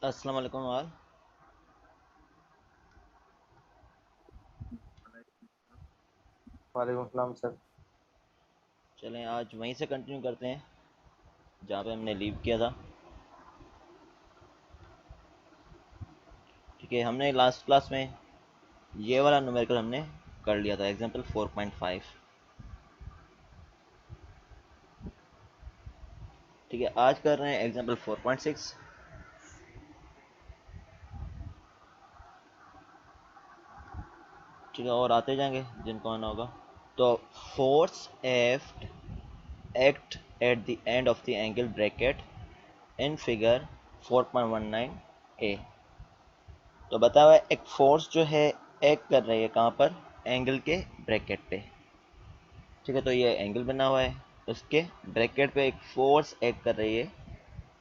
अस्सलाम वालेकुम वाल। वालेकुम सलाम सर। चलें आज वहीं से कंटिन्यू करते हैं जहाँ पे हमने लीव किया था। ठीक है, हमने लास्ट क्लास में ये वाला न्यूमेरिकल हमने कर लिया था, एग्जांपल 4.5। ठीक है, आज कर रहे हैं एग्जांपल 4.6। ठीक है, और आते जाएंगे जिनको आना होगा। तो force F act at the end of the angle bracket in figure 4.19 ए। तो बताया हुआ है एक फोर्स जो है एक्ट कर रही है कहाँ पर, एंगल के ब्रैकेट पे। ठीक है, तो ये एंगल बना हुआ है, उसके ब्रैकेट पे एक फोर्स एक्ट कर रही है।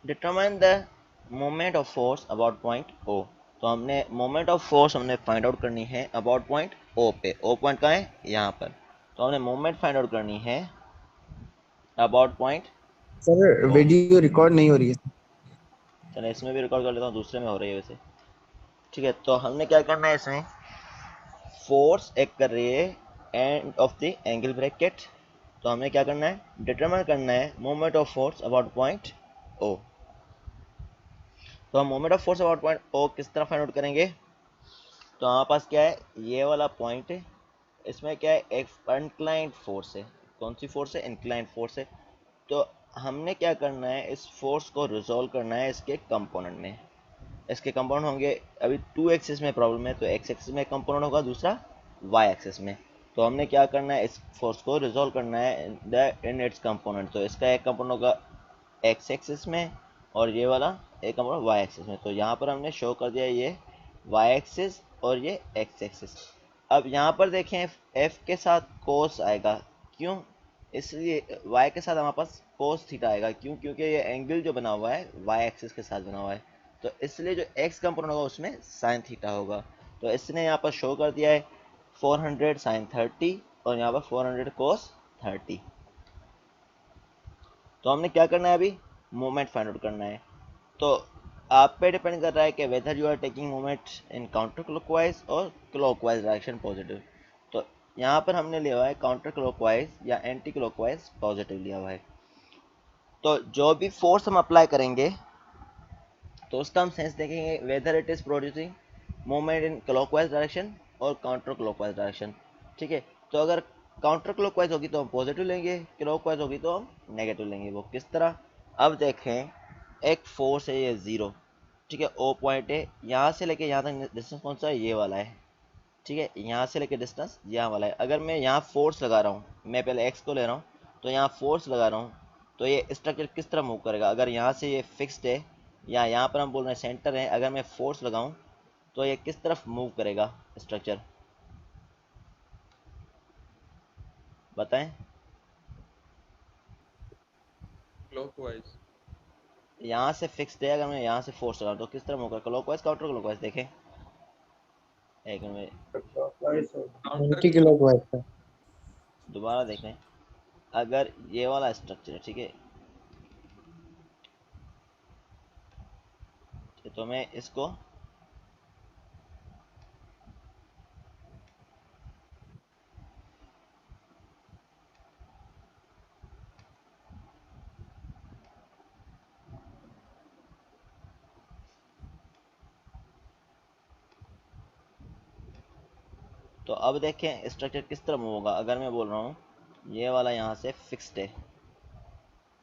Determine the moment of force about point O. तो हमने मोमेंट ऑफ फोर्स हमने फाइंड आउट करनी है अबाउट पॉइंट ओ पे। ओ पॉइंट कहाँ है, यहाँ पर। तो हमने मोमेंट फाइंड आउट करनी है about point sir O. Video record नहीं हो रही है। चलो इसमें भी रिकॉर्ड कर लेता हूँ, दूसरे में हो रही है वैसे। ठीक है, तो हमने क्या करना है, इसमें फोर्स एक्ट कर रही है end of the angle bracket. तो हमें क्या करना है, डिटरमाइन करना है moment of force about point O. तो हम moment of force about point O किस तरह फाइंड आउट करेंगे। तो हमारे पास क्या है, ये वाला पॉइंट है, इसमें क्या है, एक इंक्लाइंड फोर्स है। कौन सी फोर्स है, इंक्लाइंड फोर्स है। तो हमने क्या करना है, इस फोर्स को रिजोल्व करना है इसके कंपोनेंट में। इसके कंपोनेंट होंगे, अभी टू एक्सिस में प्रॉब्लम है तो एक्स एक्सिस में कंपोनेंट होगा, दूसरा वाई एक्सिस में। तो हमने क्या करना है, इस फोर्स को रिजोल्व करना है इन इट्स कंपोनेंट। तो इसका एक कंपोनेंट होगा एक्स एक्सिस में और ये वाला एक कंपोनेंट वाई एक्सिस में। तो यहाँ पर हमने शो कर दिया ये वाई एक्सिस और ये एक्स एक्सिस। अब यहाँ पर देखें एफ के साथ कोस आएगा, क्यों, इसलिए वाई के साथ हमारे पास कोस थीटा आएगा, क्यों, क्योंकि ये एंगल जो बना हुआ है वाई एक्सिस के साथ बना हुआ है। तो इसलिए जो एक्स कंपोनेंट होगा उसमें साइन थीटा होगा। तो इसने यहाँ पर शो कर दिया है 400 साइन 30 और यहाँ पर 400 कोस 30। तो हमने क्या करना है, अभी मोमेंट फाइंड आउट करना है। तो आप पे डिपेंड कर रहा है कि whether you are taking moment in counter clockwise और क्लॉकवाइज डायरेक्शन पॉजिटिव। तो यहाँ पर हमने लिया हुआ है काउंटर क्लॉकवाइज या एंटी क्लॉकवाइज पॉजिटिव लिया हुआ है। तो जो भी फोर्स हम अप्लाई करेंगे तो उसका हम सेंस देखेंगे whether it is producing moment in clockwise direction और काउंटर क्लॉकवाइज डायरेक्शन। ठीक है, तो अगर काउंटर क्लॉकवाइज होगी तो हम पॉजिटिव लेंगे, क्लॉकवाइज होगी तो हम नेगेटिव लेंगे। वो किस तरह, अब देखें, एक फोर्स है ये ज़ीरो। ठीक है, ओ पॉइंट है, यहाँ से लेके यहाँ तक डिस्टेंस कौन सा है, ये वाला है। ठीक है, यहाँ से लेके डिस्टेंस यहाँ वाला है। अगर मैं यहाँ फोर्स लगा रहा हूँ, मैं पहले एक्स को ले रहा हूँ, तो यहाँ फोर्स लगा रहा हूँ, तो ये स्ट्रक्चर किस तरह मूव करेगा। अगर यहाँ से ये फिक्स्ड है या यहाँ पर हम बोल रहे हैं सेंटर है, अगर मैं फोर्स लगाऊँ तो ये किस तरफ मूव करेगा स्ट्रक्चर, बताएं। क्लॉकवाइज। यहाँ से फिक्स्ड है, अगर मैं यहाँ से फोर्स लगाऊँ तो किस तरह मूव करेगा, क्लॉकवाइज काउंटर क्लॉकवाइज, देखें एक मिनट एंटी क्लॉकवाइज का। दोबारा देखें। अगर ये वाला स्ट्रक्चर है, ठीक है, तो मैं इसको, तो अब देखें स्ट्रक्चर किस तरह मूव होगा। अगर मैं बोल रहा हूँ ये वाला यहाँ से फिक्स्ड है,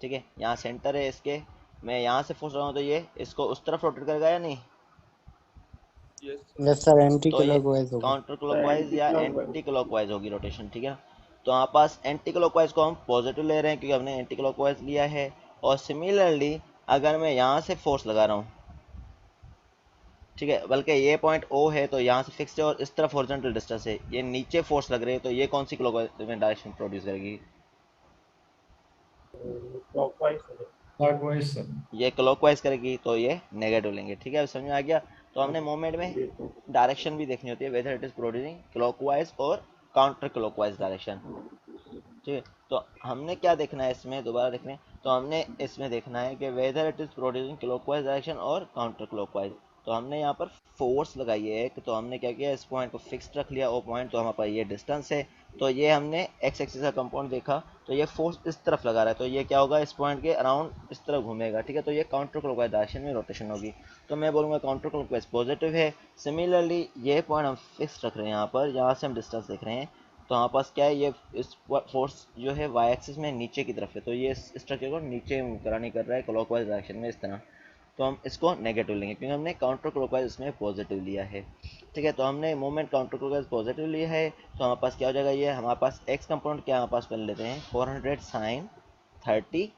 ठीक है, यहाँ सेंटर है इसके, मैं यहाँ से फोर्स लगाऊँ तो ये इसको उस तरफ रोटेट करेगा या नहीं। यस सर, एंटी तो ये क्लॉकवाइज होगा। काउंटर क्लॉकवाइज या एंटी क्लॉकवाइज होगी रोटेशन। ठीक है, तो हमारे पास एंटी क्लॉकवाइज को हम पॉजिटिव ले रहे हैं क्योंकि हमने एंटी क्लॉकवाइज लिया है। और सिमिलरली अगर मैं यहाँ से फोर्स लगा रहा हूँ, ठीक है, बल्कि ये पॉइंट ओ है तो यहाँ से फिक्स है और इस तरफ हॉरिजॉन्टल डिस्टेंस है, ये नीचे फोर्स लग रही है, तो ये कौन सी क्लॉकवाइज में डायरेक्शन प्रोड्यूस करेगी, क्लॉकवाइज सर। ये क्लॉकवाइज करेगी, तो ये नेगेटिव लेंगे। ठीक है, अब समझ में आ गया। तो हमने मोमेंट में डायरेक्शन भी देखनी होती है, whether it is producing clockwise और काउंटर क्लॉकवाइज डायरेक्शन। ठीक है, तो हमने क्या देखना है इसमें, दोबारा देखना है तो हमने इसमें देखना है कि whether it is producing clockwise direction और काउंटर क्लॉकवाइज। तो हमने यहाँ पर फोर्स लगाई है एक, तो हमने क्या किया, इस पॉइंट को फिक्स्ड रख लिया, वो पॉइंट तो हमारे पास ये डिस्टेंस है। तो ये हमने एक्स एक्सिस का कंपाउंड देखा, तो ये फोर्स इस तरफ लगा रहा है, तो ये क्या होगा, इस पॉइंट के अराउंड इस तरफ घूमेगा, ठीक है। तो ये काउंटर क्लॉकवाइज डायरेक्शन में रोटेशन होगी। तो मैं बोलूँगा काउंटर क्लॉकवाइज पॉजिटिव है। सिमिलरली ये पॉइंट हम फिक्स रख रहे हैं यहाँ पर, यहाँ से हम डिस्टेंस देख रहे हैं, तो हमारे पास क्या है, ये इस फोर्स जो है वाई एक्सिस में नीचे की तरफ है, तो ये स्ट्रक्चर को नीचे करानी कर रहा है क्लॉकवाइज डायरेक्शन में इस तरह। तो हम इसको नेगेटिव लेंगे क्योंकि हमने काउंटर क्लॉकवाइज इसमें पॉजिटिव लिया है, ठीक है। तो हमने मूवमेंट काउंटर क्लॉकवाइज पॉजिटिव लिया है, तो हमारे पास क्या हो जाएगा, ये हमारे पास एक्स कंपोनेंट क्या हमारे पास कर लेते हैं 400 साइन 30,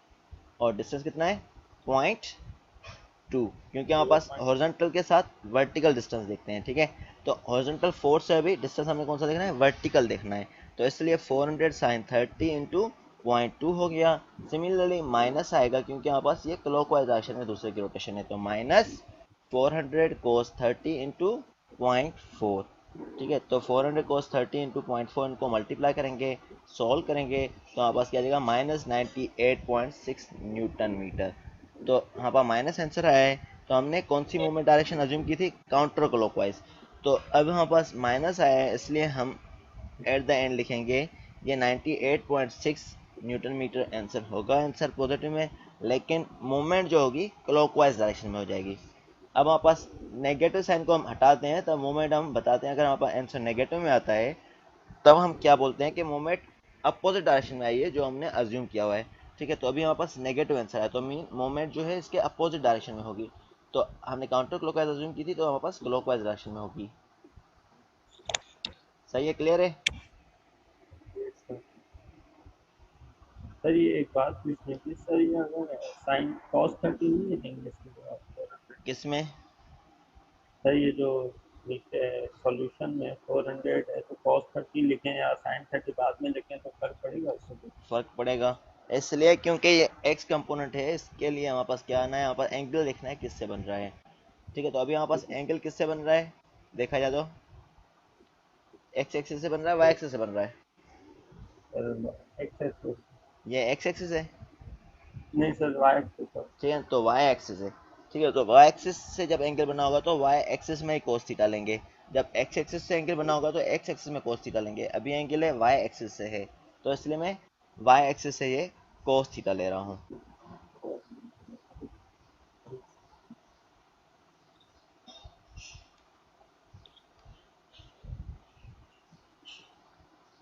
और डिस्टेंस कितना है 0.2, क्योंकि हमारे पास हॉरिजॉन्टल के साथ वर्टिकल डिस्टेंस देखते हैं, ठीक है। तो हॉरिजॉन्टल फोर्स से अभी डिस्टेंस हमें कौन सा देखना है, वर्टिकल देखना है। तो इसलिए 400 साइन 30 इंटू 0.2 हो गया। सिमिलरली माइनस आएगा क्योंकि हमारे पास ये क्लॉकवाइज डायरेक्शन में दूसरे की रोटेशन है, तो माइनस 400 कोस 30 इंटू 0.4, ठीक है। तो 400 कोस 30 इंटू 0.4 इनको मल्टीप्लाई करेंगे, सॉल्व करेंगे, तो हमारे पास क्या आ जाएगा माइनस 98.6 न्यूटन मीटर। तो यहाँ पर माइनस आंसर आया है। तो हमने कौन सी मूवमेंट डायरेक्शन अज्यूम की थी, काउंटर क्लॉकवाइज। तो अब हमारे पास माइनस आया है, इसलिए हम एट द एंड लिखेंगे ये 98.6 न्यूटन मीटर आंसर होगा, आंसर पॉजिटिव में, लेकिन मूवमेंट जो होगी क्लॉकवाइज डायरेक्शन में हो जाएगी। अब हमारे पास नेगेटिव साइन को हम हटाते हैं, तब मूवमेंट हम बताते हैं। अगर हमारे पास आंसर नेगेटिव में आता है तब हम क्या बोलते हैं कि मूवमेंट अपोजिट डायरेक्शन में आई है, जो हमने अज्यूम किया हुआ है, ठीक है। तो अभी हमारे पास नेगेटिव आंसर है, तो मीन मूवमेंट जो है इसके अपोजिट डायरेक्शन में होगी। तो हमने काउंटर क्लॉकवाइज अज्यूम की थी, तो हमारे पास क्लॉकवाइज डायरेक्शन में होगी। सही है, क्लियर है। सर ये एक बात पूछनी थी सर, ये अगर साइन कॉस 30 नहीं लिखेंगे इसके जवाब पर? किसमें? सर ये जो नीचे सॉल्यूशन में 400 है तो कॉस 30 लिखें या साइन 30 बाद में लिखें तो फर्क पड़ेगा उससे कुछ? फर्क पड़ेगा, इसलिए क्योंकि ये एक्स कंपोनेंट है, इसके लिए हमारे पास क्या आना है, यहाँ पर एंगल देखना है किससे बन रहा है, ठीक है। तो अभी हमारे पास एंगल किससे बन रहा है, देखा जाए तो एक्स एक्सिस से बन रहा है, वाई एक्सिस से बन रहा है, सर एक्स एक्सिस। ये एक्स एक्सिस है, नहीं सर वाई एक्सिस सर। ठीक है। तो वाई एक्सिस है, ठीक है। तो वाई एक्सिस से जब एंगल बना होगा तो वाई एक्सिस में ही कोस थीटा लेंगे, जब एक्स एक्सिस से एंगल बना होगा तो एक्स एक्सिस में कोस थीटा लेंगे। अभी एंगल है वाई एक्सिस से है, तो इसलिए मैं वाई एक्सिस से ये कोस थीटा ले रहा हूँ।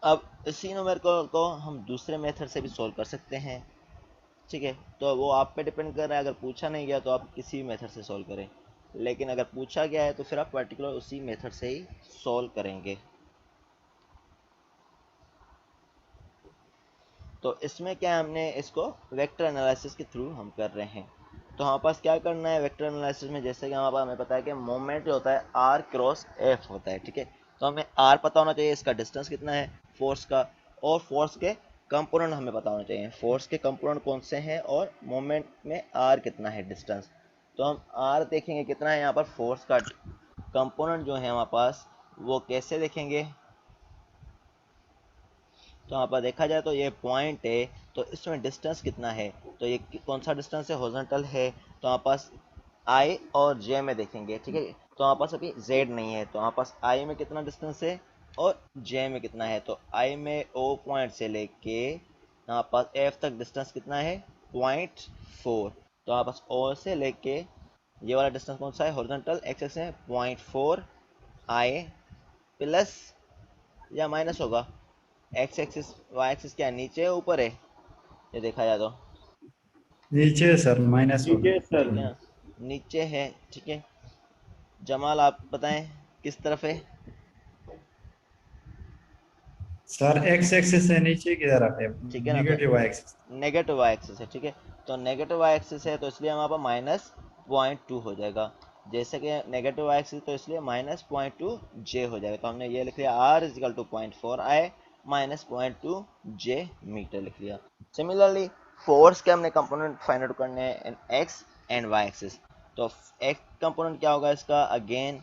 अब इसी न्यूमेरिकल को हम दूसरे मेथड से भी सॉल्व कर सकते हैं, ठीक है। तो वो आप पे डिपेंड कर रहा है, अगर पूछा नहीं गया तो आप किसी भी मेथड से सॉल्व करें, लेकिन अगर पूछा गया है तो फिर आप पर्टिकुलर उसी मेथड से ही सॉल्व करेंगे। तो इसमें क्या है, हमने इसको वेक्टर एनालिसिस के थ्रू हम कर रहे हैं। तो हमारे पास क्या करना है वेक्टर एनालिसिस में, जैसे कि हमारे पास हमें पता है कि मोमेंट जो होता है आर क्रॉस एफ होता है, ठीक है। तो हमें आर पता होना चाहिए, इसका डिस्टेंस कितना है फोर्स का, और फोर्स के कंपोनेंट हमें पता होना चाहिए, फोर्स के कंपोनेंट कौन से हैं, और मोमेंट में आर कितना है डिस्टेंस। तो हम आर देखेंगे कितना है, यहाँ पर फोर्स का कंपोनेंट जो है हमारे पास वो कैसे देखेंगे। तो यहाँ पर देखा जाए तो ये पॉइंट है, तो इसमें डिस्टेंस कितना है, तो ये कौन सा डिस्टेंस है, हॉरिजॉन्टल है, तो हमारे पास आई और जे में देखेंगे, ठीक है। तो हमारे पास अभी जेड नहीं है, तो हमारे पास आई में कितना डिस्टेंस है और जे में कितना है। तो आई में ओ पॉइंट से लेके हमारे पास एफ तक डिस्टेंस कितना है 0.4, तो हमारे पास ओ से लेके ये वाला डिस्टेंस कौन सा है, हॉरिजॉन्टल एक्सेस है 0.4 आई प्लस या माइनस होगा, एक्स एक्सिस वाई एक्सिस क्या नीचे है ऊपर है, ये देखा जाए तो नीचे है सर, माइनस होगा। नीचे सर। ठीक है ना, नीचे है, ठीक है। जमाल आप बताएं किस तरफ है। सर एक्स एक्सिस से नीचे की तरफ है, ठीक है ना, तो negative axis. Negative Y axis है, ठीक है। तो नेगेटिव वाई एक्सिस है, तो इसलिए हमारे पास माइनस 0.2 हो जाएगा, जैसे कि नेगेटिव वाई एक्सिस, तो इसलिए माइनस 0.2 जे हो जाएगा। तो हमने ये लिख लिया R equal to 0.4 I minus 0.2 J metre लिख लिया। सिमिलरली फोर्स के हमने कंपोनेंट फाइंड आउट करने हैं इन एक्स एंड वाई एक्सिस। तो एक्स कंपोनेंट क्या होगा इसका, अगेन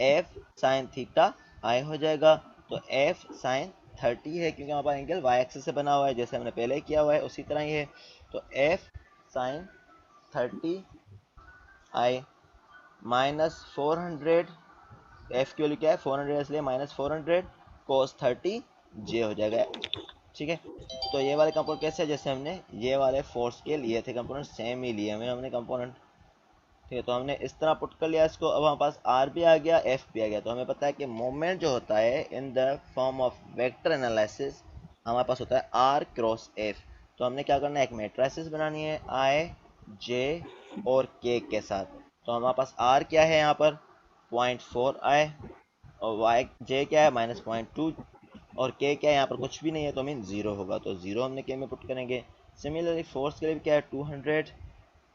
एफ साइन थीटा आई हो जाएगा, तो एफ साइन 30 है क्योंकि हमारे पास एंगल वाई एक्सिस से बना हुआ है, जैसे हमने पहले किया हुआ है उसी तरह ही है। तो एफ साइन 30 आई माइनस 400, एफ की वैल्यू क्या है 400, इसलिए माइनस 400 कोस 30 जे हो जाएगा। ठीक है, तो ये वाले कंपोनेंट कैसे है, जैसे हमने ये वाले फोर्स के लिए थे कंपोनेंट सेम ही लिए हमने कंपोनेंट। ठीक है, तो हमने इस तरह पुट कर लिया इसको। अब हमारे पास आर भी आ गया, एफ भी आ गया। तो हमें पता है कि मोमेंट जो होता है in the form of vector analysis हमारे पास होता है आर क्रॉस एफ। तो हमने क्या करना है, एक मैट्रिसेस बनानी है आई जे और के साथ। तो हमारे पास आर क्या है यहाँ पर 0.4 आई, और वाई जे क्या है -0.2, और के क्या है यहाँ पर कुछ भी नहीं है तो मीन जीरो होगा, तो जीरो हमने के में पुट करेंगे। सिमिलरली फोर्स के लिए भी क्या है 200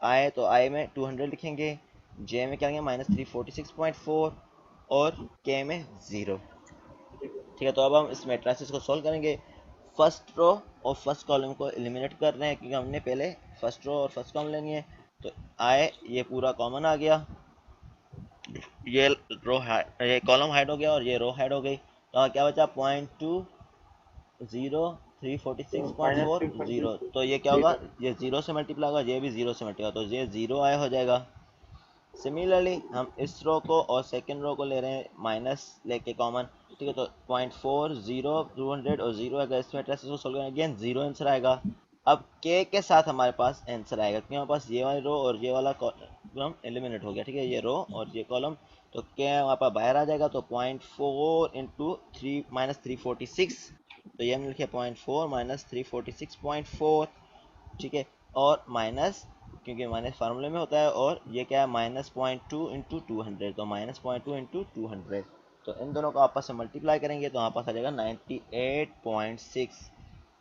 आई, तो आई में 200 लिखेंगे, जे में क्या लेंगे -346.4 और के में 0। ठीक है, तो अब हम इस मैट्रिसेस को सॉल्व करेंगे। फर्स्ट रो और फर्स्ट कॉलम को एलिमिनेट कर रहे हैं क्योंकि हमने पहले फर्स्ट रो और फर्स्ट कॉलम लेनी है। तो आई ये पूरा कॉमन आ गया, ये ये कॉलम हाइड हो गया और ये रो हाइड हो गई। तो क्या बचा 0.2 0 माइनस 346.4 0, 346 तो ये क्या होगा, 0। ये 0 से मल्टीप्लाई होगा, ये भी 0 से मल्टीप्लाई, तो ये 0 आया हो जाएगा। सिमिलरली हम इस रो को और सेकंड रो को ले रहे हैं माइनस लेके कॉमन। ठीक है, तो 0.4 0 200 और 0 अगर इस मैट्रिक्स को सोल्व करेंगे अगेन 0 आंसर आएगा। अब के साथ हमारे पास आंसर आएगा क्योंकि हमारे पास ये वाली रो और ये वाला कॉलम एलिमिनेट हो गया। ठीक है, ये रो और ये कॉलम, तो के हमारे पास बाहर आ जाएगा। तो 0.4 इंटू 3 -346, तो ये हमने लिखे 0.4 -346.4। ठीक है, और माइनस क्योंकि माइनस फार्मूले में होता है, और ये क्या है -0.2 इंटू 200, तो -0.2 इंटू 200, तो इन दोनों को आपस में मल्टीप्लाई करेंगे तो आपस आ जाएगा 98.6।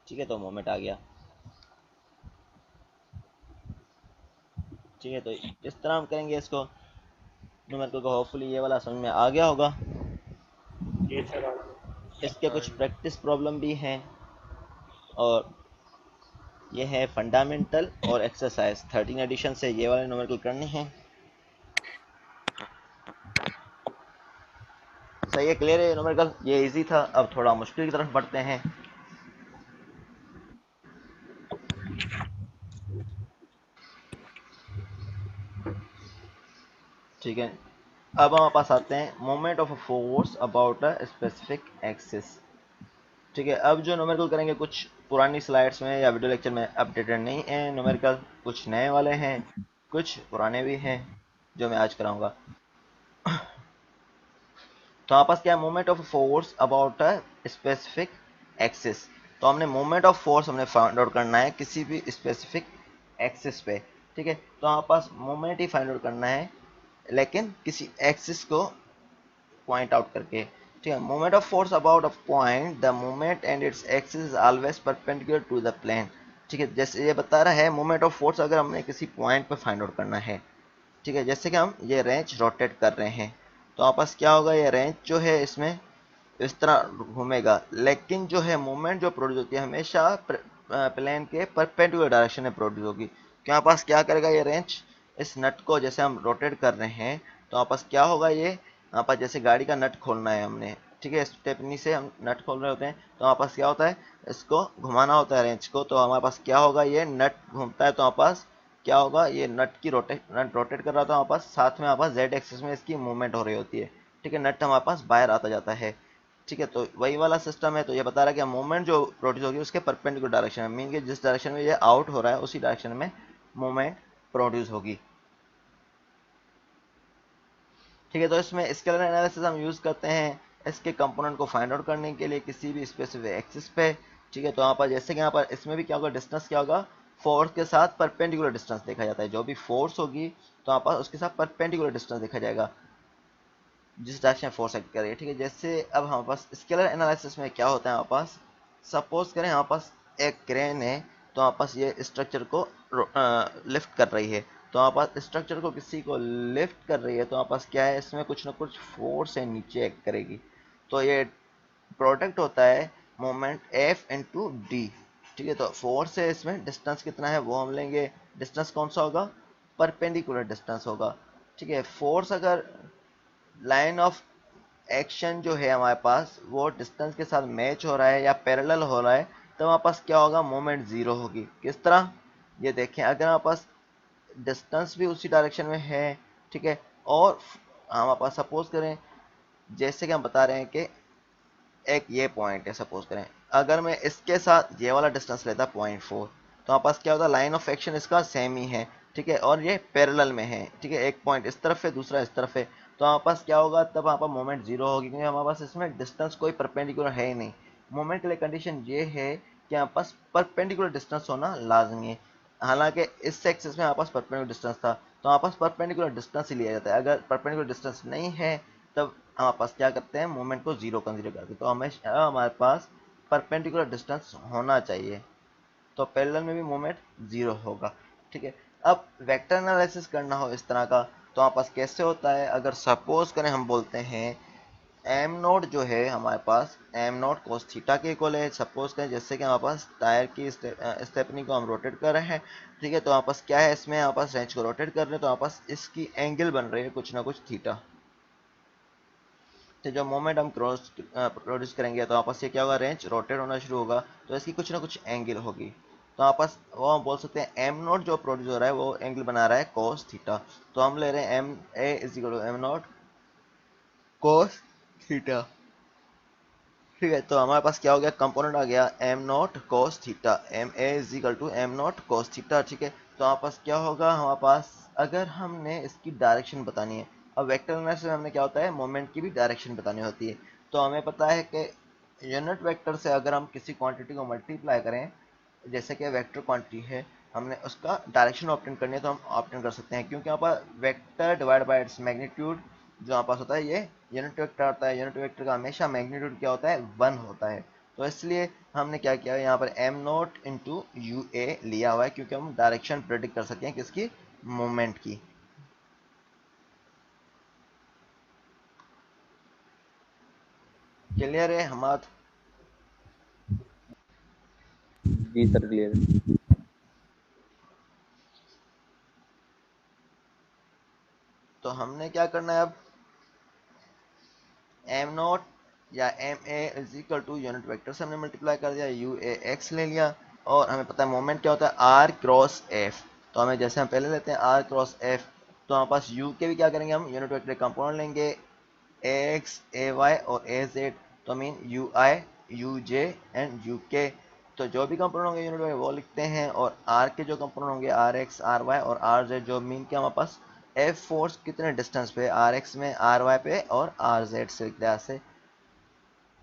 ठीक है, तो मोमेंट आ गया। ठीक है, तो इस तरह हम करेंगे इसको। मेरे को होपफुली ये वाला समझ में आ गया होगा। ये सर आप इसके कुछ प्रैक्टिस प्रॉब्लम भी हैं, और ये है फंडामेंटल और एक्सरसाइज 13 एडिशन से ये वाले न्यूमेरिकल करने हैं। सही है, क्लियर है न्यूमेरिकल, ये इजी था। अब थोड़ा मुश्किल की तरफ बढ़ते हैं। ठीक है, अब हमारे पास आते हैं moment of a force about a specific axis. ठीक है, अब जो न्यूमेरिकल करेंगे कुछ पुरानी स्लाइड्स में या वीडियो लेक्चर में अपडेटेड नहीं है न्यूमेरिकल, कुछ नए वाले हैं, कुछ पुराने भी हैं जो मैं आज कराऊंगा। तो हमारे पास क्या है, moment of force about a specific axis. तो हमने मोमेंट ऑफ फोर्स हमने फाइंड आउट करना है किसी भी स्पेसिफिक एक्सिस पे। ठीक है, तो हमारे पास मोमेंट ही फाइंड आउट करना है, लेकिन किसी एक्सिस को पॉइंट आउट करके। ठीक है, moment of force about a point, the moment and its axis is always perpendicular to the plane. ठीक है, जैसे ये बता रहा है मोमेंट ऑफ फोर्स अगर हमने किसी पॉइंट पे फाइंड आउट करना है। ठीक है, जैसे कि हम ये रेंज रोटेट कर रहे हैं तो आपस क्या होगा, ये रेंज जो है इसमें इस तरह घूमेगा, लेकिन जो है मूवमेंट जो प्रोड्यूस होती है हमेशा प्लेन के परपेंडिकुलर डायरेक्शन में प्रोड्यूस होगी। क्या पास क्या करेगा ये रेंज, इस नट को जैसे हम रोटेट कर रहे हैं तो आपस क्या होगा, ये यहाँ पर जैसे गाड़ी का नट खोलना है हमने, ठीक है, स्टेपनी से हम नट खोल रहे होते हैं तो हमारे पास क्या होता है, इसको घुमाना होता है रेंज को, तो हमारे पास क्या होगा, ये नट घूमता है तो हमारे पास क्या होगा, ये नट रोटेट कर रहा था हमारे पास, साथ में हमारे पास जेड एक्सिस में इसकी मूवमेंट हो रही होती है। ठीक है, नट हमारे पास बाहर आता जाता है। ठीक है, तो वही वाला सिस्टम है। तो ये बता रहा है कि मूवमेंट जो प्रोड्यूस होगी उसके परपेंडिकुलर डायरेक्शन में, मीन कि जिस डायरेक्शन में ये आउट हो रहा है उसी डायरेक्शन में मूवमेंट प्रोड्यूस होगी। ठीक है, तो इसमें स्केलर एनालिसिस हम यूज़ करते हैं इसके कंपोनेंट को फाइंड आउट करने के लिए किसी भी स्पेसिफिक एक्सिस पे। ठीक है, तो यहाँ पर जैसे कि यहाँ पर इसमें भी क्या होगा, डिस्टेंस क्या होगा, फोर्स के साथ परपेंडिकुलर डिस्टेंस देखा जाता है। जो भी फोर्स होगी तो यहाँ पर उसके साथ परपेंडिकुलर डिस्टेंस देखा जाएगा जिस डायरेक्शन में फोर्स एक्ट करेगी। ठीक है, जैसे अब हमारे पास स्केलर एनालिसिस में क्या होता है, हमारे पास सपोज करें हमारे पास एक क्रेन है, तो हमारे पास ये स्ट्रक्चर को लिफ्ट कर रही है, तो हमारे पास स्ट्रक्चर को किसी को लिफ्ट कर रही है तो हमारे पास क्या है, इसमें कुछ ना कुछ फोर्स है नीचे एक्ट करेगी, तो ये प्रोडक्ट होता है मोमेंट एफ इंटू डी। ठीक है, तो फोर्स है, इसमें डिस्टेंस कितना है वो हम लेंगे, डिस्टेंस कौन सा होगा, परपेंडिकुलर डिस्टेंस होगा। ठीक है, फोर्स अगर लाइन ऑफ एक्शन जो है हमारे पास वो डिस्टेंस के साथ मैच हो रहा है या पैरेलल हो रहा है, तो हमारे पास क्या होगा, मोमेंट जीरो होगी। किस तरह, ये देखें, अगर हमारे पास डिस्टेंस भी उसी डायरेक्शन में है, ठीक है, और हमारे पास सपोज करें, जैसे कि हम बता रहे हैं कि एक ये पॉइंट है, सपोज करें अगर मैं इसके साथ ये वाला डिस्टेंस लेता 0.4, तो हमारे पास क्या होता है, लाइन ऑफ एक्शन इसका सेम ही है, ठीक है, और ये पैरेलल में है, ठीक है, एक पॉइंट इस तरफ है दूसरा इस तरफ है, तो हमारे पास क्या होगा, तब हमारे पास मोमेंट जीरो होगी, क्योंकि हमारे पास इसमें डिस्टेंस कोई परपेंडिकुलर है ही नहीं। मोमेंट के लिए कंडीशन ये है कि हमारे पास परपेंडिकुलर डिस्टेंस होना लाजमी है। हालांकि इस एक्सिस में हमारे पास परपेंडिकुलर डिस्टेंस था, तो हमारे पास परपेंडिकुलर डिस्टेंस ही लिया जाता है। अगर परपेंडिकुलर डिस्टेंस नहीं है, तब हमारे पास क्या करते हैं, मूवमेंट को जीरो कंसीडर करते हैं। तो हमेशा हमारे पास परपेंडिकुलर डिस्टेंस होना चाहिए, तो पैरेलल में भी मूवमेंट जीरो होगा, ठीक है। अब वेक्टर एनालिसिस करना हो इस तरह का, तो हमारे पास कैसे होता है, अगर सपोज करें हम बोलते हैं एम नोट जो है हमारे पास एम नोट कोस थीटा के इक्वल है, सपोज करें जैसे कि हमारे पास टायर की स्टेपनी को हम रोटेट कर रहे हैं, ठीक है, तो हमारे पास क्या है, इसमें हमारे पास रेंज को रोटेट कर रहे हैं, तो हमारे पास इसकी एंगल बन रही है कुछ ना कुछ थीटा। तो जब मोमेंट हम क्रॉस प्रोड्यूस करेंगे, तो आपस ये क्या होगा, रेंज रोटेट होना शुरू होगा, तो इसकी कुछ ना कुछ एंगल होगी, तो आपस वो हम बोल सकते हैं एम नोट जो प्रोड्यूस हो रहा है वो एंगल बना रहा है कोस थीटा। तो हम ले रहे हैं M A is equal to M naught cos theta, ठीक है। तो हमारे पास क्या हो गया, कंपोनेंट आ गया M naught cos theta, M A is equal to M naught cos theta, ठीक है। तो हमारे पास क्या होगा, हमारे पास अगर हमने इसकी डायरेक्शन बतानी है, अब वेक्टर एनालिसिस में हमने क्या होता है, मोमेंट की भी डायरेक्शन बतानी होती है। तो हमें पता है कि यूनिट वेक्टर से अगर हम किसी क्वांटिटी को मल्टीप्लाई करें, जैसे कि वेक्टर क्वांटिटी है, हमने उसका डायरेक्शन ऑप्टेन करनी है, तो हम ऑप्टेन कर सकते हैं, क्योंकि यहाँ पर vector divide by its magnitude जो हमारे पास होता है, ये यूनिट वेक्टर आता है। यूनिट वेक्टर का हमेशा मैग्नीट्यूड क्या होता है, 1 होता है। तो इसलिए हमने क्या किया है, यहाँ पर M note into U A लिया हुआ है, क्योंकि हम डायरेक्शन प्रेडिक्ट कर सकते हैं किसकी, मूवमेंट की। क्लियर है हमारा? जी सर क्लियर है। तो हमने क्या करना है अब, एम नोट या M A is equal to unit vector से हमने मल्टीप्लाई कर दिया, यू ए एक्स ले लिया, और हमें पता है मोमेंट क्या होता है, आर क्रॉस एफ। तो हमें जैसे हम पहले लेते हैं आर क्रॉस एफ, तो हमारे पास यू के भी क्या करेंगे, हम यूनिट वेक्टर कंपोनेंट लेंगे, ए एक्स ए वाई और ए जेड, तो mean you I you J and you के। तो जो भी कंपोनेंट होंगे यूनिट में वो लिखते हैं, और आर के जो कंपोनेंट होंगे आर एक्स आर वाई और आर जेड, जो मीन के हमारे पास एफ फोर्स कितने डिस्टेंस पे, आर एक्स में, आर वाई पे और आर जेड से लिखते हैं ऐसे।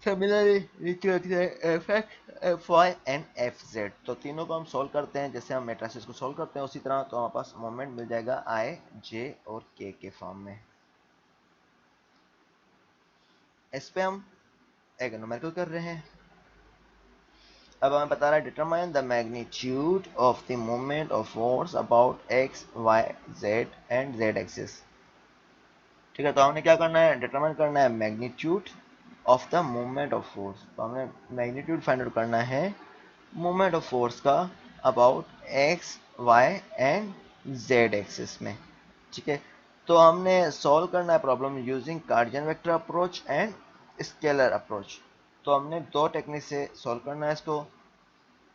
सिमिलरली नीचे लिखते हैं F X F Y and F Z. तो तीनों को हम सॉल्व करते हैं, जैसे हम मैट्रिसेस को सॉल्व करते हैं उसी तरह, तो हमारे पास मोमेंट मिल जाएगा आई जे और के फॉर्म में। इस पे हम एक न्यूमेरिकल कर रहे हैं। अब हमें बता रहा है determine the magnitude of the moment of force about X Y Z and Z axis, ठीक है। तो हमने क्या करना है, डिटरमाइन करना है magnitude of the moment of force. तो हमें मैग्नीट्यूड फाइंड आउट करना है मोमेंट ऑफ फोर्स का about X Y and Z axis में, ठीक है। तो हमने सॉल्व करना है problem using Cartesian vector approach and scalar approach. तो हमने दो टेक्निक से सॉल्व करना है इसको,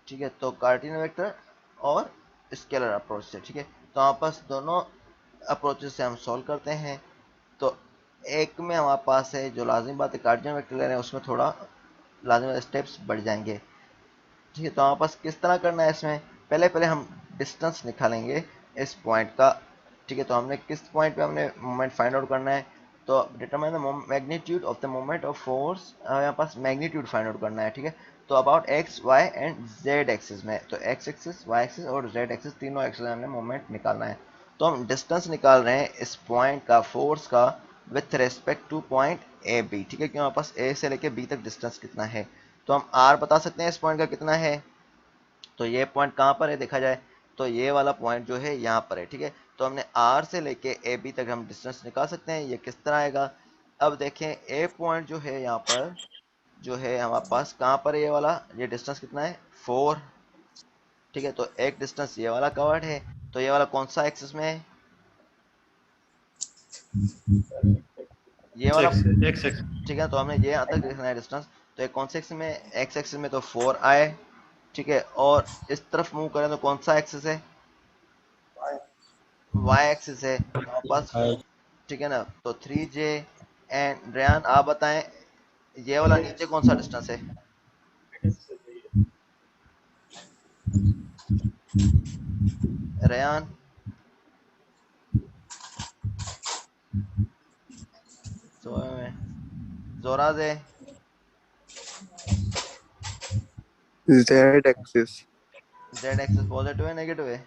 ठीक है। तो कार्टेशियन वेक्टर और स्केलर अप्रोच से, ठीक है। तो आपस दोनों अप्रोचेस से हम सॉल्व करते हैं। तो एक में हमारे पास है जो लाजिम बात है, कार्टेशियन वेक्टर ले रहे हैं, उसमें थोड़ा लाजिम स्टेप्स बढ़ जाएंगे, ठीक है। तो हमारे पास किस तरह करना है, इसमें पहले पहले हम डिस्टेंस निकालेंगे इस पॉइंट का, ठीक है। तो हमने किस पॉइंट पे हमने मोमेंट फाइंड आउट करना है, तो determine the magnitude of the moment of force, यहाँ पास मैग्नीट्यूड फाइंड आउट करना है, ठीक है। तो about X Y and Z axis में, तो एक्स एक्सिस वाई एक्सिस और जेड एक्सिस तीनों एक्सिस में हमने मोमेंट निकालना है। तो हम डिस्टेंस निकाल रहे हैं इस पॉइंट का, फोर्स का, with respect to point A B, ठीक है। क्योंकि हमारे पास ए से लेके बी तक डिस्टेंस कितना है, तो हम आर बता सकते हैं इस पॉइंट का कितना है। तो ये पॉइंट कहाँ पर है देखा जाए, तो ये वाला पॉइंट जो है यहाँ पर है, ठीक है। तो हमने आर से लेके ए बी तक हम डिस्टेंस निकाल सकते हैं, ये किस तरह आएगा। अब देखें ए पॉइंट जो है यहाँ पर जो है हमारे पास कहाँ पर है, ये वाला, ये डिस्टेंस कितना है 4, ठीक है। तो एक डिस्टेंस ये वाला कवर्ड है, तो ये वाला कौन सा एक्सिस में है, ये वाला एक्स एक्स ठीक है, तो हमने ये यहाँ तक देखना है डिस्टेंस। तो एक कौन से एक्सिस में, एक्स एक्सिस में तो 4 आए, ठीक है, और इस तरफ मूव करें तो कौन सा एक्सिस है, वाई एक्सिस है, तो हमारे पास, ठीक है ना, तो 3J। एंड रेयान आप बताएं ये वाला नीचे कौन सा डिस्टेंस है, रेयान, सोए में, जोराज है, Z axis. Z axis positive है नेगेटिव है,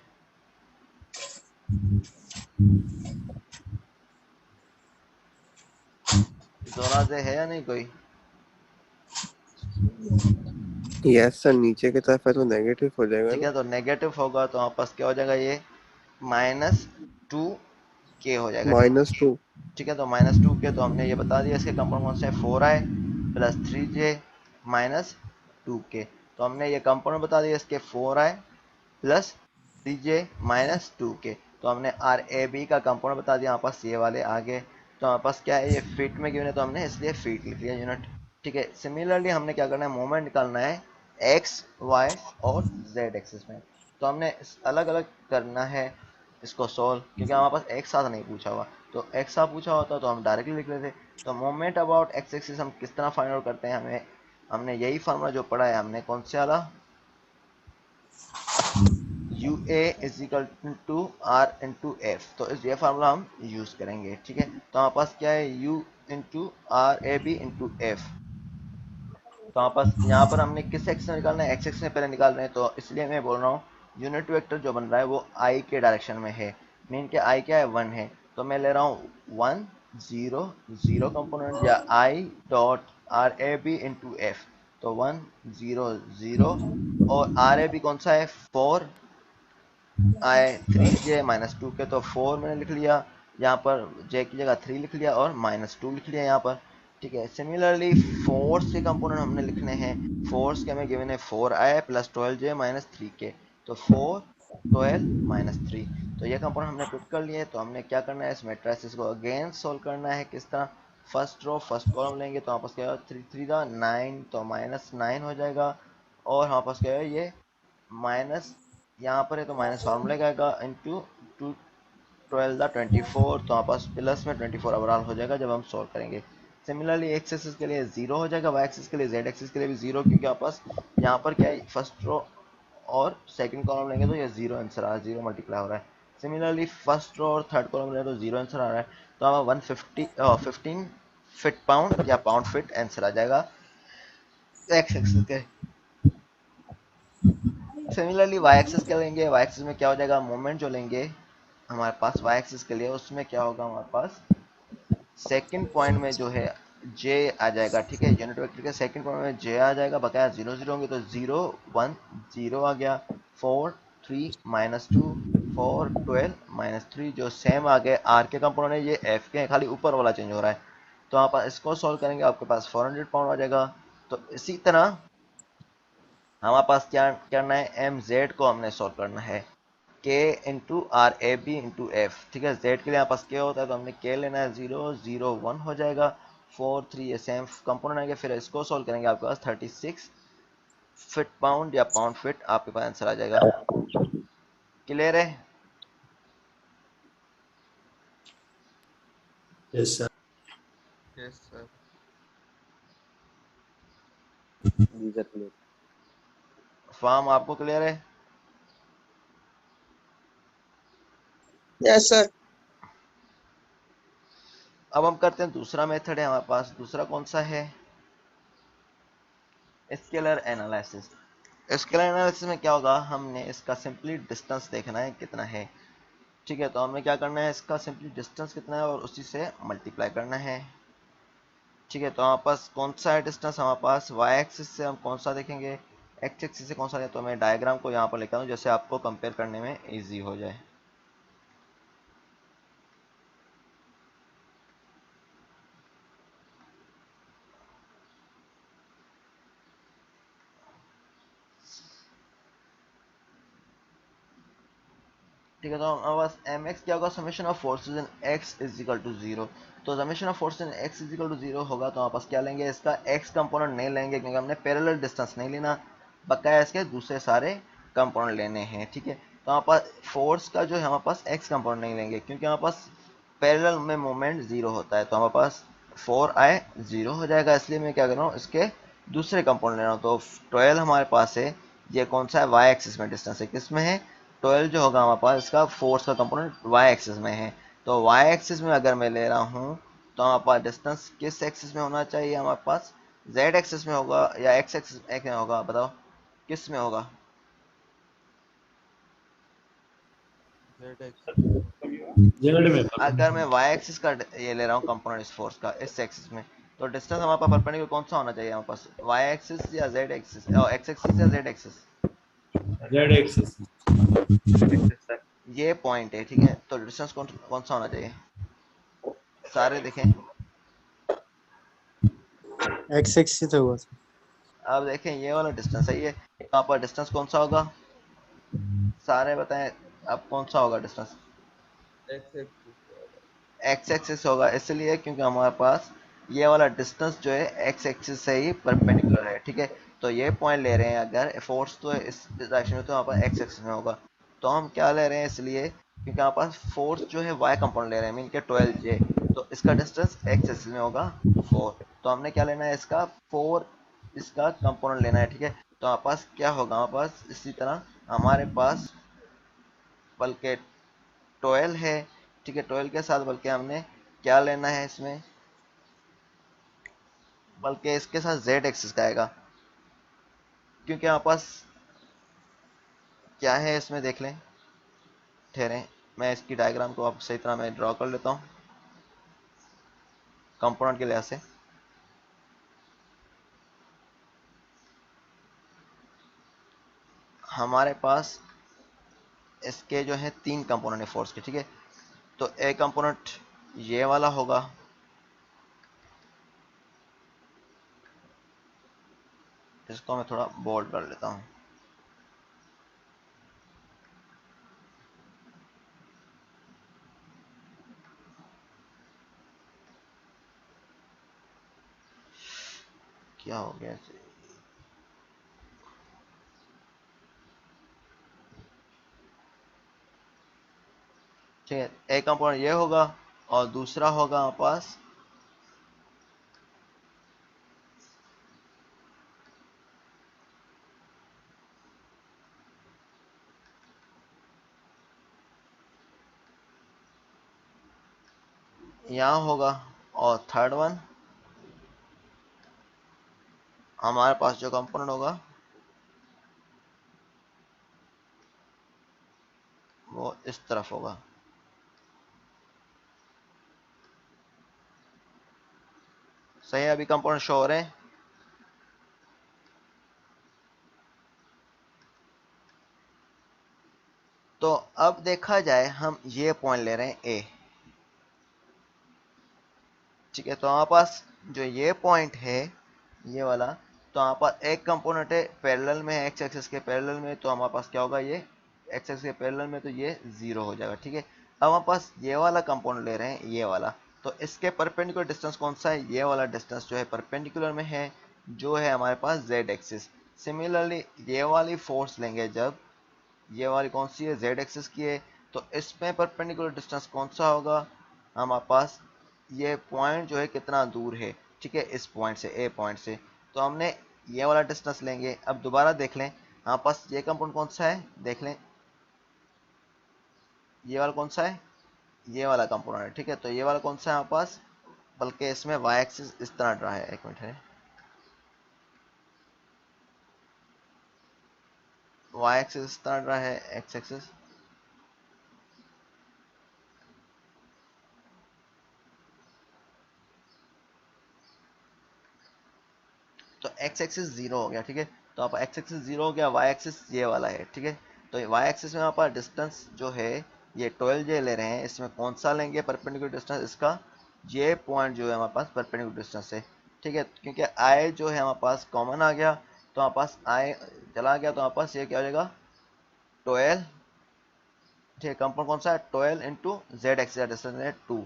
जोराज है या नहीं कोई, यस सर, नीचे की तरफ है तो नेगेटिव हो जाएगा ठीक ना। है, तो नेगेटिव होगा तो हमारे पास क्या हो जाएगा, ये -2K हो जाएगा, ठीक है, -2। ठीक है, तो -2K, तो हमने ये बता दिया इसके कंपाउंड कौन से हैं, 4i प्लस 3J -2K, तो हमने ये कंपाउंड बता दिया इसके 4i प्लस 3J -2K, तो हमने RAB का कंपाउंड बता दिया, हमारे पास ये वाले आगे, तो हमारे पास क्या है, ये फीट में क्यों है तो हमने इसलिए फीट लिख लिया यूनिट, ठीक है। सिमिलरली हमने क्या करना है, मोमेंट निकालना है एक्स वाई और जेड एक्सिस में, तो हमने अलग अलग करना है इसको सॉल्व, क्योंकि हमारे पास एक साथ नहीं पूछा हुआ, तो एक साथ पूछा होता तो हम डायरेक्टली लिख लेते। तो मोमेंट अबाउट एक्स एक्सिस हम किस तरह फाइंड आउट करते हैं, हमें हमने यही फार्मूला जो पढ़ा है, हमने कौन से वाला, U A is equal to R into F, तो इस ये फार्मूला हम यूज करेंगे, ठीक है। तो हमारे पास क्या है, U into R A B into F, तो हमारे पास यहाँ पर हमने किस एक्स में निकालना है, एक्स एक्स में पहले निकाल रहे हैं, तो इसलिए मैं बोल रहा हूँ यूनिट वेक्टर जो बन रहा है वो आई के डायरेक्शन में है, मीन के आई क्या है, 1 है, तो मैं ले रहा हूँ 1 0 0 कंपोनेंट, या I dot R A B into F, तो 1 0 0, और आर ए बी कौन सा है, 4 आई 3J -2 के, तो 4 मैंने लिख लिया, यहाँ पर J की जगह 3 लिख लिया और -2 लिख लिया यहाँ पर, ठीक है। सिमिलरली फोर्स के कंपोनेंट हमने लिखने हैं, फोर्स के हमें गिवन है 4i प्लस 12J -3K, तो 4 12 -3, तो ये कंपोनेंट हमने पुट कर लिए। तो हमने क्या करना है, इस मैट्रिसेस को अगेन सोल्व करना है, किस तरह, फर्स्ट रो फर्स्ट कॉलम लेंगे, तो हमारे पास क्या है, 3 3 9, तो -9 हो जाएगा, और हमारे पास क्या है, ये माइनस यहाँ पर है तो माइनस फार्मूले का आएगा, इंटू 2 12 24, तो हमारे पास प्लस में 24 ओवरऑल हो जाएगा जब हम सॉल्व करेंगे। सिमिलरली एक्स एक्सिस के लिए 0 हो जाएगा, वाई एक्सिस के लिए, जेड एक्सिस के लिए भी 0, क्योंकि हमारे पास यहाँ पर क्या है, फर्स्ट रो और सेकंड कॉलम लेंगे तो ये 0 आंसर आ रहा है, 0 मल्टीप्लाई हो रहा है। सिमिलरली फर्स्ट रो और थर्ड कॉलम लेंगे तो 0 आंसर आ रहा है, तो हमारा 15 फिट पाउंड या पाउंड फिट आंसर आ जाएगा एक्स एक्सिस के। सिमिलरली वाई एक्सिस के लेंगे, वाई एक्सिस में क्या हो जाएगा, मोमेंट जो लेंगे हमारे पास वाई एक्सिस के लिए, उसमें क्या होगा, हमारे पास सेकंड पॉइंट में जो है जे आ जाएगा, ठीक है, यूनिट वेक्टर के सेकंड पॉइंट में जे आ जाएगा, बकाया 0 0 होंगे तो 0 1 0 आ गया, 4 3 -2 4 12 -3, जो सेम आ गए आर के कंपोनेंट है, ये एफ के हैं, खाली ऊपर वाला चेंज हो रहा है, तो आप इसको सॉल्व करेंगे आपके पास 400 पाउंड आ जाएगा। तो इसी तरह हमारे पास क्या करना है, एम जेड को हमने सॉल्व करना है, K into R A B into F, ठीक है, जेड के लिए यहाँ पास के होता है तो हमने के लेना है, 0 0 1 हो जाएगा, 4 3, ये सेम कंपोनेंट आएंगे, फिर इसको सॉल्व करेंगे आपके पास 36 फिट पाउंड या पाउंड फिट आपके पास आंसर आ जाएगा। क्लियर है, यस सर। Yes sir. जी सर क्लियर। फॉर्म आपको क्लियर है, यस सर। अब हम करते हैं दूसरा मेथड है हमारे पास, दूसरा कौन सा है, स्केलर एनालिसिस। स्केलर एनालिसिस में क्या होगा, हमने इसका सिंपली डिस्टेंस देखना है कितना है, ठीक है, तो हमें क्या करना है, इसका सिंपली डिस्टेंस कितना है और उसी से मल्टीप्लाई करना है, ठीक है। तो हमारे पास कौन सा है डिस्टेंस, हमारे पास वाई एक्सिस से हम कौन सा देखेंगे, एक्स एक्सिस से कौन सा है, तो मैं डायग्राम को यहाँ पर लेता हूँ जैसे आपको कंपेयर करने में ईजी हो जाए। ठीक है, तो हमारे पास एम एक्स क्या होगा, summation of forces in X is equal to 0, तो summation of force in x is equal to 0 होगा, तो हमारे पास क्या लेंगे, इसका x कंपोनेंट नहीं लेंगे क्योंकि हमने पैरेलल डिस्टेंस नहीं लेना, बकाया इसके दूसरे सारे कंपोनेंट लेने हैं। ठीक है, तो हमारे पास फोर्स का जो है हमारे पास x कंपोनेंट नहीं लेंगे क्योंकि हमारे पास पैरेलल में मोमेंट 0 होता है, तो हमारे पास 4i 0 हो जाएगा, इसलिए मैं क्या कर रहा हूँ, इसके दूसरे कंपोनेंट ले रहा हूँ। तो 12 हमारे पास है, ये कौन सा है, y एक्सिस में डिस्टेंस है, किस में है, 12 जो होगा हमारे पास इसका फोर्स का कंपोनेंट y एक्सिस में है। तो y एक्सिस में अगर मैं ले रहा हूँ तो हमारे पास डिस्टेंस किस एक्सिस में होना चाहिए, हमारे पास z एक्सिस में होगा या x एक्सिस में होगा, बताओ किस में होगा। Z x. जेड में अगर मैं y एक्सिस का ये ले रहा हूँ कंपोनेंट इस फोर्स का इस एक्सिस में, तो डिस्टेंस हमारे पास परपेंडिकुलर कौन सा होना चाहिए हमारे पास, y एक्सिस या z एक्सिस, x एक्सिस या z axis, Z axis sir. ये पॉइंट है। ठीक है, तो डिस्टेंस कौन कौन सा होना चाहिए, सारे देखें। एक्स एक्सिस होगा सर। अब देखें ये वाला डिस्टेंस है, ये यहाँ पर डिस्टेंस कौन सा होगा, सारे बताएं, अब कौन सा होगा distance, x axis. X axis होगा, इसलिए क्योंकि हमारे पास ये वाला डिस्टेंस जो है एक्स एक्सिस से ही परपेंडिकुलर है। ठीक है, तो ये पॉइंट ले रहे हैं अगर फोर्स तो इस डायरेक्शन में, तो हमारे पास एक्स एक्सिस में होगा। तो हम क्या ले रहे हैं, इसलिए क्योंकि हमारे पास फोर्स जो है वाई कंपोनेंट ले रहे हैं, मीन के 12j, तो इसका डिस्टेंस एक्स एक्सिस में होगा 4, तो हमने क्या लेना है, इसका 4 इसका कंपोनेंट लेना है। ठीक है, तो हमारे पास क्या होगा, हमारे पास इसी तरह हमारे पास बल्कि 12 है। ठीक है, 12 के साथ बल्कि हमने क्या लेना है इसमें, बल्कि इसके साथ z एक्सिस का आएगा, क्योंकि हमारे पास क्या है इसमें, देख लें, ठहरें, मैं इसकी डायग्राम को आप सही तरह मैं ड्रॉ कर लेता हूँ कंपोनेंट के लिहाज से। हमारे पास इसके जो है 3 कंपोनेंट है फोर्स के। ठीक है, तो ए कंपोनेंट ये वाला होगा, इसको मैं थोड़ा बोल्ड कर लेता हूँ। क्या हो गया इसे? ठीक है, एक कंपोनेंट ये होगा और दूसरा होगा हमारे पास यहाँ होगा, और थर्ड वन हमारे पास जो कंपोनेंट होगा वो इस तरफ होगा। सही है, अभी कंपोनेंट शो हो रहे हैं। तो अब देखा जाए, हम ये पॉइंट ले रहे हैं ए। ठीक है, तो हमारे पास जो ये पॉइंट है ये वाला, तो हमारे पास एक कंपोनेंट है पैरेलल में, एक्स एक्सिस के पैरेलल में, तो हमारे पास क्या होगा, ये एक्स एक्सिस के पैरेलल में, तो ये 0 हो जाएगा। ठीक है, अब हमारे पास ये वाला कंपोनेंट ले रहे हैं ये वाला, तो इसके परपेंडिकुलर डिस्टेंस कौन सा है, ये वाला डिस्टेंस जो है परपेंडिकुलर में है, जो है हमारे पास जेड एक्सिस। सिमिलरली ये वाली फोर्स लेंगे जब, ये वाली कौन सी है, जेड एक्सिस की है, तो इसमें परपेंडिकुलर डिस्टेंस कौन सा होगा, हमारे पास ये पॉइंट जो है कितना दूर है। ठीक है, इस पॉइंट से, ए पॉइंट से, तो हमने ये वाला डिस्टेंस लेंगे। अब दोबारा देख लें, हमारे पास ये कंपाउंड कौन सा है, देख लें, ये वाला कौन सा है, ये वाला कंपाउंड है। ठीक है, तो ये वाला कौन सा है हमारे पास, बल्कि इसमें वाई एक्सिस इस तरह ड्रा है, एक मिनट है, वाई एक्सिस इस तरह ड्रा है, एक्स एक्सिस, तो एक्स एक्सिस 0 हो गया। ठीक है, तो आप एक्स एक्सिस 0 हो गया, वाई एक्सिस ये वाला है। ठीक है, तो वाई एक्सिस में आप डिस्टेंस जो है ये 12j ले रहे हैं, इसमें कौन सा लेंगे परपेंडिकुलर डिस्टेंस, इसका ये पॉइंट जो है हमारे पास परपेंडिकुलर डिस्टेंस है। ठीक है, क्योंकि आई जो है हमारे पास कॉमन आ गया, तो हमारे पास आई चला गया, तो हमारे पास ये क्या हो जाएगा, 12। ठीक है, कंपाउंड कौन सा है, 12 इंटू जेड एक्सिस डिस्टेंस है 2,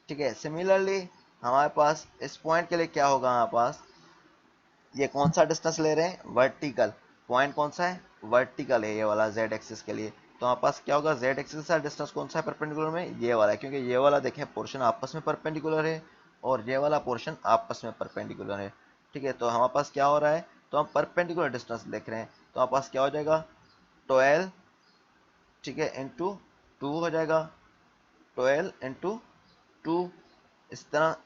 ठीक है। सिमिलरली हमारे पास इस पॉइंट के लिए क्या होगा, हमारे पास ये कौन सा डिस्टेंस ले रहे हैं, वर्टिकल पॉइंट कौन सा है, वर्टिकल है ये वाला जेड एक्सिस के लिए। तो हमारे पास क्या होगा, जेड एक्सिस के साथ डिस्टेंस कौन सा है परपेंडिकुलर में, ये वाला है, क्योंकि ये वाला देखें पोर्शन आपस में परपेंडिकुलर है और ये वाला पोर्शन आपस में परपेंडिकुलर है। ठीक है, तो हमारे पास क्या हो रहा है, तो हम परपेंडिकुलर डिस्टेंस देख रहे हैं, तो हमारे पास क्या हो जाएगा 12, ठीक है, इंटू 2 हो जाएगा, 12 इंटू 2, इस तरह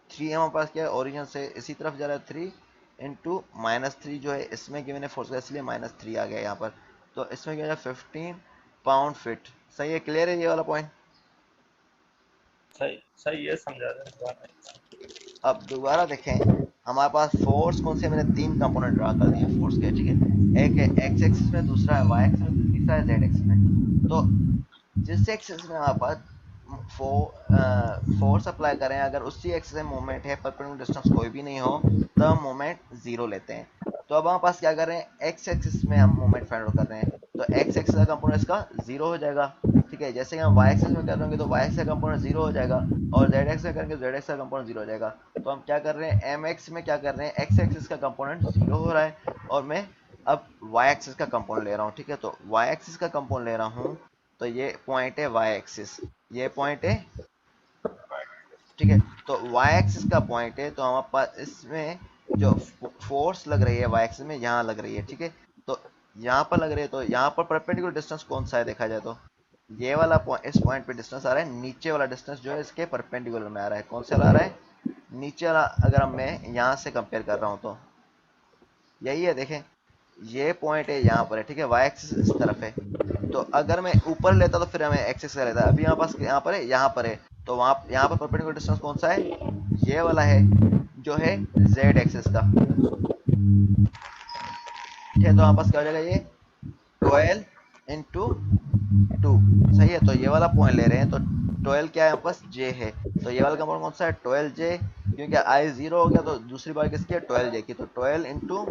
3 हमारे पास क्या है, ओरिजिन से इसी तरफ जा रहा है, 3 इंटू -3 जो है इसमें कि मैंने फोर्स किया इसलिए -3 आ गया यहाँ पर, तो इसमें क्या है 15 पाउंड फिट। सही है, क्लियर है ये वाला पॉइंट। सही सही है, समझा रहे हैं। अब दोबारा देखें, हमारे पास फोर्स कौन से, मैंने 3 कंपोनेंट ड्रा कर दिए फोर्स के, ठीक है, एक है एक्स एक्सिस में, दूसरा है वाई एक्सिस में, तीसरा है जेड एक्सिस में। तो जिस एक्सिस में हमारे पास फोर्स अप्लाई करें, अगर उसी एक्सिस में मोमेंट है, परपेंडिकुलर डिस्टेंस कोई भी नहीं हो, तो हम मोमेंट 0 लेते हैं। तो अब हमारे पास क्या कर रहे हैं, एक्स एक्सिस में हम मोमेंट फाइंड आउट कर रहे हैं, तो एक्स एक्सिस का कंपोनेंट इसका 0 हो जाएगा। ठीक है, जैसे कि हम वाई एक्सिस में कर रहे होंगे तो वाई एक्सिस का कंपोनेंट 0 हो जाएगा, और जेड एक्सिस में करेंगे जेड एक्सिस का कंपोनेंट 0 हो जाएगा। तो हम क्या कर रहे हैं, एम एक्स में क्या कर रहे हैं, एक्स एक्सिस का कंपोनेंट 0 हो रहा है, और मैं अब वाई एक्सिस का कंपोनेंट ले रहा हूँ। ठीक है, तो वाई एक्सिस का कंपोनेंट ले रहा हूँ, तो ये पॉइंट है वाई एक्सिस, ये पॉइंट है, ठीक है, तो वाई एक्सिस का पॉइंट है, तो हमारे पास इसमें जो फोर्स लग रही है वाई एक्सिस में यहाँ लग रही है। ठीक है, तो यहाँ पर लग रही है, तो यहाँ पर परपेंडिकुलर डिस्टेंस कौन सा है देखा जाए तो ये वाला इस पॉइंट पे डिस्टेंस आ रहा है, नीचे वाला डिस्टेंस जो है इसके परपेंडिकुलर में आ रहा है, कौन सा आ रहा है, नीचे वाला। अगर मैं यहाँ से कंपेयर कर रहा हूँ तो यही है, देखें ये पॉइंट है यहाँ पर है, ठीक है, वाई एक्सिस इस तरफ है, तो अगर मैं ऊपर लेता तो फिर हमें एक्सिस का लेता, अभी यहाँ पास यहाँ पर है, यहाँ पर है, तो वहाँ यहाँ पर परपेंडिकुलर डिस्टेंस कौन सा है, ये वाला है जो है जेड एक्सिस का। ठीक है, तो हमारे पास क्या हो जाएगा, ये 12 इंटू 2, सही है, तो ये वाला पॉइंट ले रहे हैं, तो 12 क्या है हमारे पास, जे है, तो ये वाला कंपाउंड कौन सा है 12J, क्योंकि आई 0 हो गया तो दूसरी बार किसकी है 12J की, तो 12 इंटू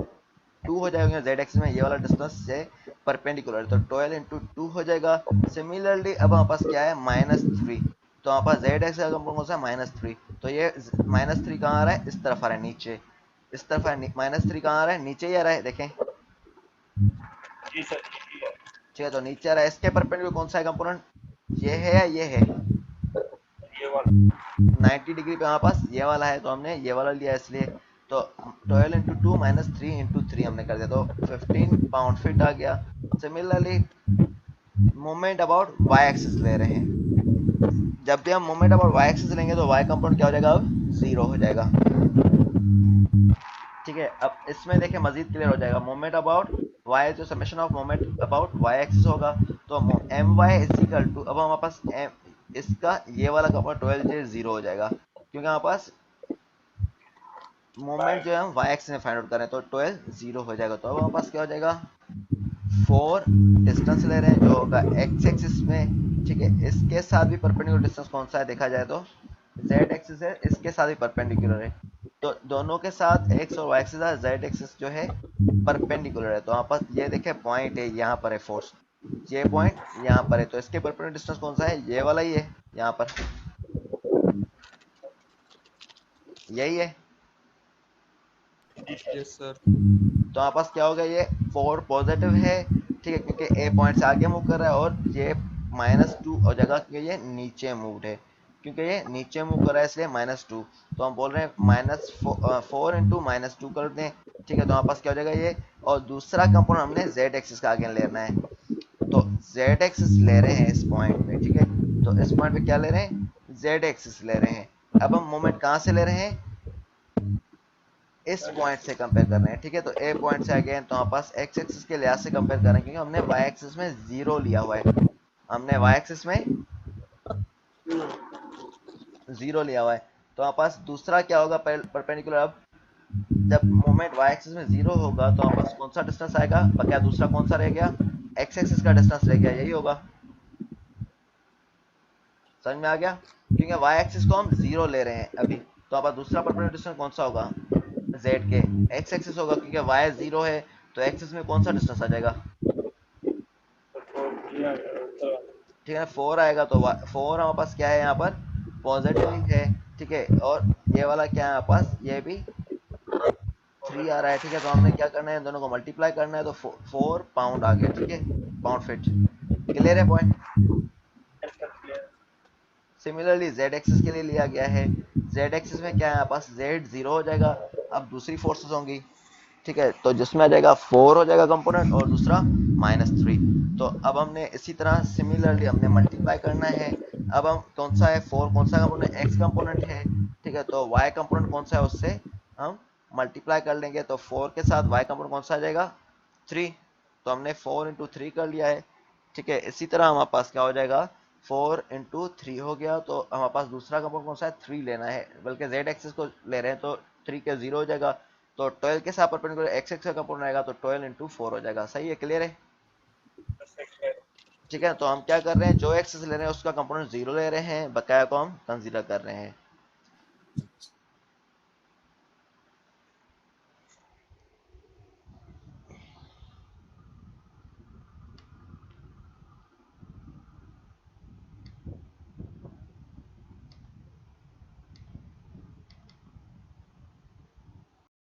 2 हो जाएगा, जेड एक्सिस में ये वाला डिस्टेंस से परपेंडिकुलर, तो 12 इंटू 2 हो जाएगा। सिमिलरली अब हमारे पास क्या है -3, तो हमारे पास जेड एक्सिस का कंपाउंड कौन सा है -3, तो ये -3 कहाँ आ रहा है, इस तरफ आ रहा है, नीचे इस तरफ है, -3 कहाँ आ रहा है, नीचे ही आ रहा है, देखें जी सर, ठीक है, तो नीचे आ रहा है, इसके परपेंडिकुलर कौन सा है कंपोनेंट, ये है या ये है, ये वाला 90 डिग्री पे हमारे पास ये वाला है, तो हमने ये वाला लिया इसलिए, तो 12 इंटू 2 -3 इंटू 3 हमने कर दिया, तो 15 पाउंड फिट आ गया। Similarly moment about Y axis ले रहे हैं, जब भी हम मोमेंट अबाउट वाई एक्सिस लेंगे तो वाई कंपोनेंट क्या हो जाएगा, अब 0 हो जाएगा। ठीक है, अब इसमें देखें मजीद क्लियर हो जाएगा, मोमेंट अबाउट वाई जो summation of moment about Y axis होगा, तो M Y is equal to, अब हमारे पास इसका ये वाला कंपोनेंट 12J 0 हो जाएगा, क्योंकि हमारे पास मोमेंट जो है हम वाई एक्सिस में फाइंड आउट करें, तो 12 0 हो जाएगा। तो अब हमारे पास क्या हो जाएगा, 4 डिस्टेंस ले रहे हैं जो होगा एक्स एक्सिस में, ठीक है, इसके साथ भी परपेंडिकुलर डिस्टेंस कौन सा है देखा जाए तो जेड एक्सिस है, इसके साथ भी परपेंडिकुलर है, तो दोनों के साथ एक्स और वाई एक्सिस है, जेड एक्सिस जो है परपेंडिकुलर है, तो यहाँ पर ये देखें पॉइंट है, यहाँ पर है फोर्स, ये पॉइंट यहाँ पर है, तो इसके परपेंडिकुलर डिस्टेंस कौन सा है, ये वाला ही है, यहाँ पर यही है। Yes sir. तो हमारे पास क्या होगा, ये 4 पॉजिटिव है, ठीक है, क्योंकि ए पॉइंट से आगे मूव कर रहा है, और ये -2 हो जाएगा क्योंकि ये नीचे मूव है, क्योंकि ये नीचे मूव कर रहा है इसलिए -2, तो हम बोल रहे हैं -4 इंटू -2 कर दें। ठीक है, तो हमारे पास क्या हो जाएगा ये, और दूसरा कंपोनेंट हमने जेड एक्सिस का आगे लेना है, तो जेड एक्सिस ले रहे हैं इस पॉइंट पे, ठीक है, तो इस पॉइंट पे क्या ले रहे हैं, जेड एक्सिस ले रहे हैं। अब हम मोमेंट कहाँ से ले रहे हैं, इस पॉइंट से कंपेयर कर रहे हैं, ठीक है, तो ए पॉइंट से अगेन, तो हमारे पास एक्स एक्सिस के लिहाज से कंपेयर कर रहे हैं, क्योंकि हमने वाई एक्सिस में 0 लिया हुआ है, हमने वाई एक्सिस में 0 लिया हुआ है, तो हमारे पास दूसरा क्या होगा परपेंडिकुलर, अब जब मोमेंट वाई एक्सिस में 0 होगा तो हमारे पास कौन सा डिस्टेंस आएगा, क्या दूसरा कौन सा रह गया, एक्स एक्सिस का डिस्टेंस रह गया, यही होगा, समझ में आ गया, क्योंकि वाई एक्सिस को हम 0 ले रहे हैं अभी, तो हमारे पास दूसरा परपेंडिकुलर डिस्टेंस कौन सा होगा, जेड के एक्स एक्सिस होगा, क्योंकि वाई 0 है, तो एक्सिस में कौन सा डिस्टेंस आ जाएगा, ठीक है 4 आएगा, तो 4 हमारे पास क्या है यहाँ पर पॉजिटिव ही है, ठीक है। और ये वाला क्या है हमारे पास, ये भी 3 आ रहा है, ठीक है। तो हमने क्या करना है, इन दोनों को मल्टीप्लाई करना है, तो 4 पाउंड आ गया, ठीक है, पाउंड फीट। क्लियर है पॉइंट। सिमिलरली जेड एक्सिस के लिए लिया गया है, जेड एक्सिस में क्या है हमारे पास, जेड 0 हो जाएगा। अब दूसरी फोर्सेस होंगी, ठीक है, तो जिसमें आ जाएगा 4 हो जाएगा कंपोनेंट और दूसरा -3। तो अब हमने इसी तरह सिमिलरली हमने मल्टीप्लाई करना है। अब हम कौन सा है 4, कौन सा कंपोनेंट, एक्स कंपोनेंट है, ठीक है। तो वाई कंपोनेंट कौन सा है, उससे हम मल्टीप्लाई कर लेंगे। तो 4 के साथ वाई कंपोनेंट कौन सा आ जाएगा, 3। तो हमने 4 इंटू 3 कर लिया है, ठीक है। इसी तरह हमारे पास क्या हो जाएगा, 4 इंटू 3 हो गया। तो हमारे पास दूसरा कंपोनेंट कौन सा है, 3 लेना है, बल्कि जेड एक्सिस को ले रहे हैं, तो 3 के 0 हो जाएगा। तो 12 के साथ परपेंडिकुलर एक्स एक्स का कंपोनेंट आएगा, तो 12 इंटू 4 हो जाएगा। सही है, क्लियर है, ठीक है। तो हम क्या कर रहे हैं, जो एक्सिस ले रहे हैं उसका कंपोनेंट 0 ले रहे हैं, बकाया को हम कंसीडर कर रहे हैं।